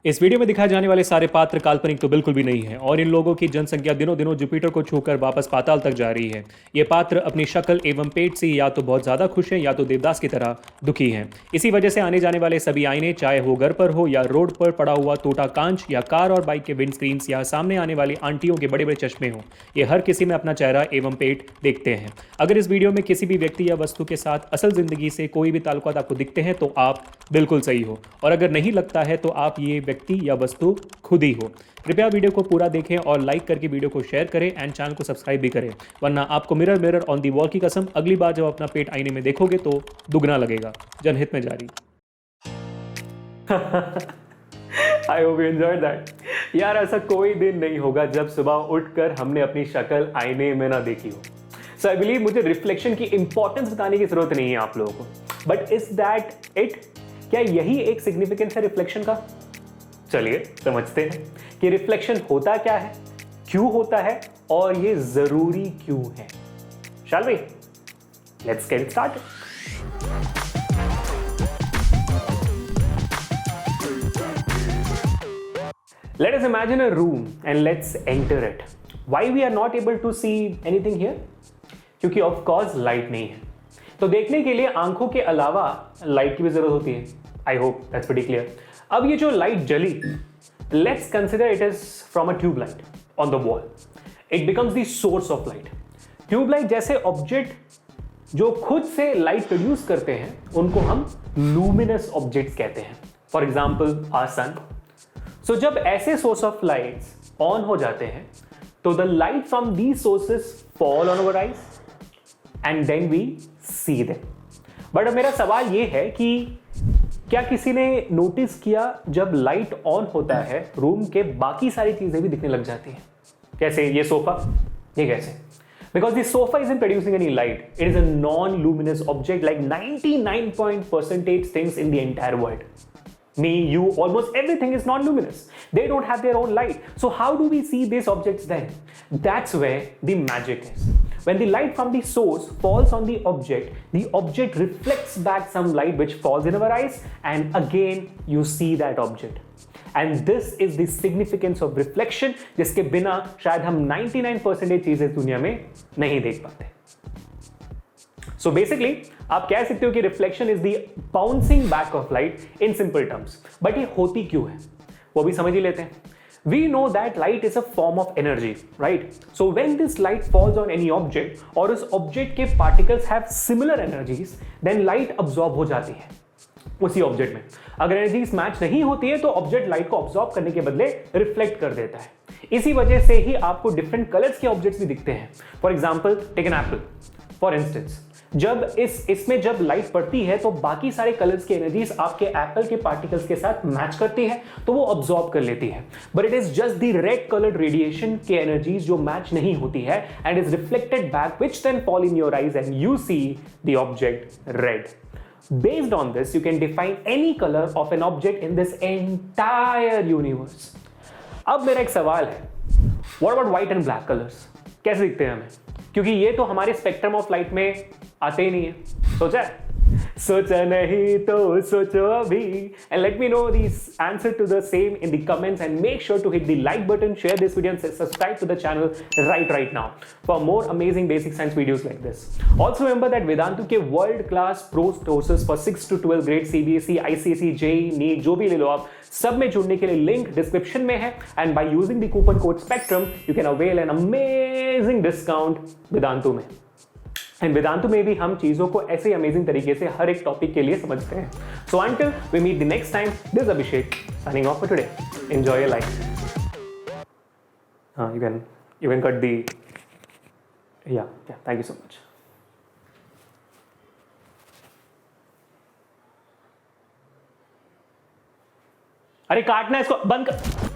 इस वीडियो में दिखाए जाने वाले सारे पात्र काल्पनिक तो बिल्कुल भी नहीं है और इन लोगों की जनसंख्या दिनों दिनों जुपिटर को छूकर वापस पाताल तक जा रही है। ये पात्र अपनी शक्ल एवं पेट से या तो बहुत ज़्यादा खुश हैं या तो देवदास की तरह दुखी हैं। इसी वजह से आने जाने वाले सभी आईने, चाहे वो घर पर हो या रोड पर पड़ा हुआ टूटा कांच या कार और बाइक के विंड स्क्रीन्स या सामने आने वाली आंटियों के बड़े बड़े चश्मे हों, ये हर किसी में अपना चेहरा एवं पेट देखते हैं। अगर इस वीडियो में किसी भी व्यक्ति या वस्तु के साथ असल जिंदगी से कोई भी ताल्लुकात आपको दिखते हैं तो आप बिल्कुल सही हो, और अगर नहीं लगता है तो आप ये व्यक्ति या वस्तु खुद ही हो। कृपया वीडियो को पूरा देखें और लाइक करके वीडियो को शेयर करें एंड चैनल को सब्सक्राइब भी करें, वरना आपको mirror mirror on the wall की कसम अगली बार जब अपना पेट आईने में देखोगे तो दुगना लगेगा। जनहित में जारी। I hope you enjoyed that. यार ऐसा कोई दिन नहीं होगा जब सुबह उठकर हमने अपनी शक्ल आईने में ना देखी हो। सो आई बिलीव मुझे रिफ्लेक्शन की इंपॉर्टेंस बताने की जरूरत नहीं है आप लोगों को, बट इज दैट इट? क्या यही एक सिग्निफिकेंस है रिफ्लेक्शन का? चलिए समझते हैं कि रिफ्लेक्शन होता क्या है, क्यों होता है और ये जरूरी क्यों है। Shall we? Let's get started. Let us imagine a room and let's enter it. Why we are not able to see anything here? क्योंकि of course light नहीं है। तो देखने के लिए आंखों के अलावा लाइट की भी जरूरत होती है। I hope that's pretty clear. अब ये जो लाइट जली, let's consider it is from a tube light on the wall. It becomes the source of light. Tube light जैसे ऑब्जेक्ट जो खुद से लाइट प्रोड्यूस करते हैं उनको हम लूमिनस ऑब्जेक्ट्स कहते हैं। फॉर एग्जाम्पल आवर सन। सो जब ऐसे सोर्स ऑफ लाइट्स ऑन हो जाते हैं तो the light from these sources fall on our eyes and then we see them. But अब मेरा सवाल ये है कि क्या किसी ने नोटिस किया जब लाइट ऑन होता है रूम के बाकी सारी चीजें भी दिखने लग जाती हैं? कैसे? ये सोफा, ये कैसे? Because the sofa isn't producing any light. It is a non-luminous object like 99% things in the entire world. Me, you, almost everything is non-luminous. They don't have their own light. So how do we see these objects then? That's where the magic is. When the light from the source falls on the object reflects back some light which falls in our eyes, and again you see that object. And this is the significance of reflection, जिसके बिना शायद हम 99% चीजें दुनिया में नहीं देख पाते। So basically, आप कह सकते हो कि reflection is the bouncing back of light in simple terms. But ये होती क्यों है वो भी समझ ही लेते हैं। We know that light is a form of energy, right? So when this light falls on any object और उस object के particles have similar energies, then light absorb हो जाती है उसी ऑब्जेक्ट में। अगर एनर्जीज मैच नहीं होती है तो ऑब्जेक्ट लाइट को ऑब्जॉर्ब करने के बदले रिफ्लेक्ट कर देता है। इसी वजह से ही आपको डिफरेंट कलर्स के ऑब्जेक्ट्स भी दिखते हैं। For example take an apple for instance. जब इसमें जब लाइट पड़ती है तो बाकी सारे कलर्स की एनर्जीज आपके एप्पल के पार्टिकल्स के साथ मैच करती है तो वो ऑब्जॉर्ब कर लेती है। But it is just the red coloured radiation के एनर्जीज जो मैच नहीं होती है and is reflected back which then fall in your eyes and you see the object red. Based on this, you can define any color of an object in this entire universe. अब मेरा एक सवाल है, what about white and black colors? कैसे दिखते हैं हमें? क्योंकि ये तो हमारे स्पेक्ट्रम ऑफ लाइट में आते ही नहीं है। सोचा है? सोचा नहीं तो सोचो अभी। And let me know the answer to the same in the comments and make sure to hit the like button, share this video and subscribe to the channel right now for more amazing basic science videos like this. Also remember that Vedantu के world class pro courses for 6 to 12 grade CBSE, ICSE, JEE, NEET जो भी ले लो आप, सब में जुड़ने के लिए लिंक डिस्क्रिप्शन में है and by using the coupon code SPECTRUM you can avail an amazing discount Vedantu में। एंड वेदांतु में भी हम चीजों को ऐसे ही अमेजिंग तरीके से हर एक टॉपिक के लिए समझते हैं। So until we meet the next time, this Abhishek signing off for today. Enjoy your life. हाँ, you can cut the. Yeah thank you so much. अरे काटना, इसको बंद कर।